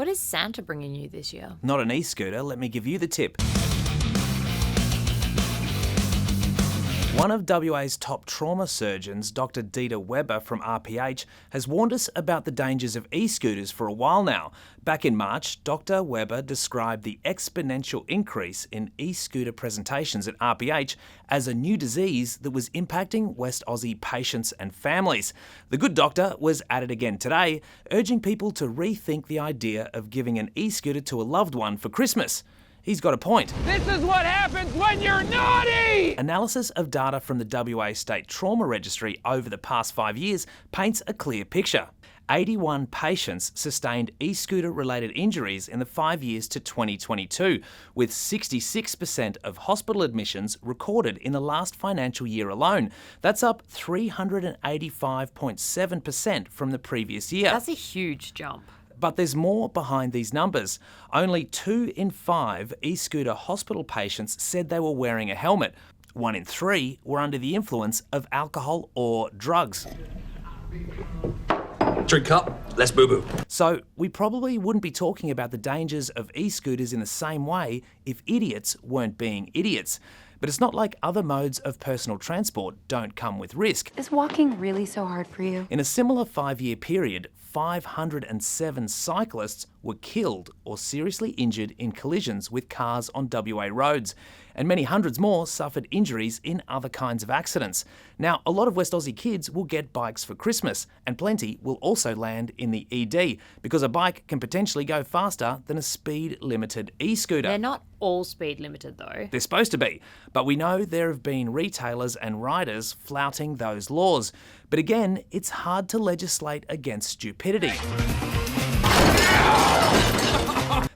What is Santa bringing you this year? Not an e-scooter, let me give you the tip. One of WA's top trauma surgeons, Dr. Dieter Weber from RPH, has warned us about the dangers of e-scooters for a while now. Back in March, Dr. Weber described the exponential increase in e-scooter presentations at RPH as a new disease that was impacting West Aussie patients and families. The good doctor was at it again today, urging people to rethink the idea of giving an e-scooter to a loved one for Christmas. He's got a point. This is what happens when you're naughty! Analysis of data from the WA State Trauma Registry over the past 5 years paints a clear picture. 81 patients sustained e-scooter related injuries in the 5 years to 2022, with 66% of hospital admissions recorded in the last financial year alone. That's up 385.7% from the previous year. That's a huge jump. But there's more behind these numbers. Only 2 in 5 e-scooter hospital patients said they were wearing a helmet. 1 in 3 were under the influence of alcohol or drugs. Drink up, less boo-boo. So we probably wouldn't be talking about the dangers of e-scooters in the same way if idiots weren't being idiots. But it's not like other modes of personal transport don't come with risk. Is walking really so hard for you? In a similar 5-year period, 507 cyclists were killed or seriously injured in collisions with cars on WA roads, and many hundreds more suffered injuries in other kinds of accidents. Now, a lot of West Aussie kids will get bikes for Christmas, and plenty will also land in the ED, because a bike can potentially go faster than a speed-limited e-scooter. They're not all speed limited though. They're supposed to be, but we know there have been retailers and riders flouting those laws. But again, it's hard to legislate against stupidity.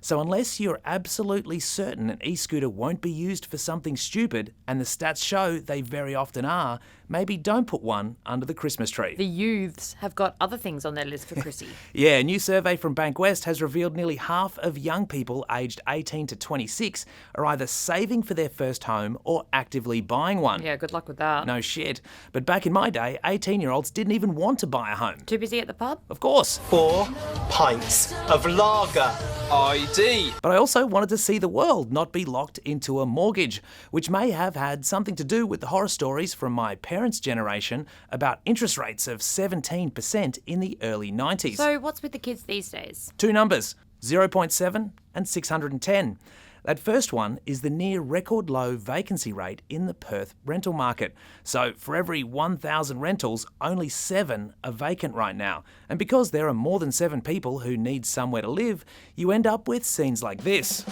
So unless you're absolutely certain an e-scooter won't be used for something stupid, and the stats show they very often are, maybe don't put one under the Christmas tree. The youths have got other things on their list for Chrissy. Yeah, a new survey from Bankwest has revealed nearly half of young people aged 18 to 26 are either saving for their first home or actively buying one. Yeah, good luck with that. No shit. But back in my day, 18-year-olds didn't even want to buy a home. Too busy at the pub? Of course. 4 pints of lager. ID. But I also wanted to see the world, not be locked into a mortgage, which may have had something to do with the horror stories from my parents' generation about interest rates of 17% in the early 90s. So what's with the kids these days? 2 numbers, 0.7 and 610. That first one is the near record low vacancy rate in the Perth rental market. So for every 1,000 rentals, only 7 are vacant right now. And because there are more than 7 people who need somewhere to live, you end up with scenes like this.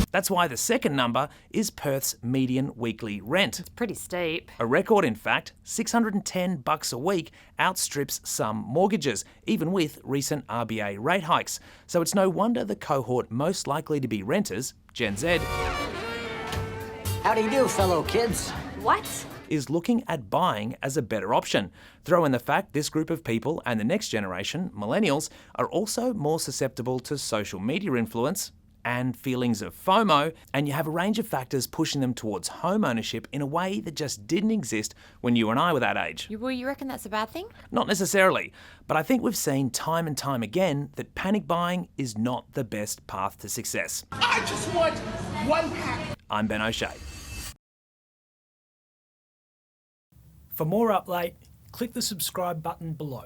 That's why the second number is Perth's median weekly rent. It's pretty steep. A record, in fact, $610 a week outstrips some mortgages, even with recent RBA rate hikes. So it's no wonder the cohort most likely to be renters, Gen Z, How do you do, fellow kids? What? is looking at buying as a better option. Throw in the fact this group of people and the next generation, millennials, are also more susceptible to social media influence and feelings of FOMO, and you have a range of factors pushing them towards home ownership in a way that just didn't exist when you and I were that age. You reckon that's a bad thing? Not necessarily, but I think we've seen time and time again that panic buying is not the best path to success. I just want one pack. I'm Ben O'Shea. For more Up Late, click the subscribe button below.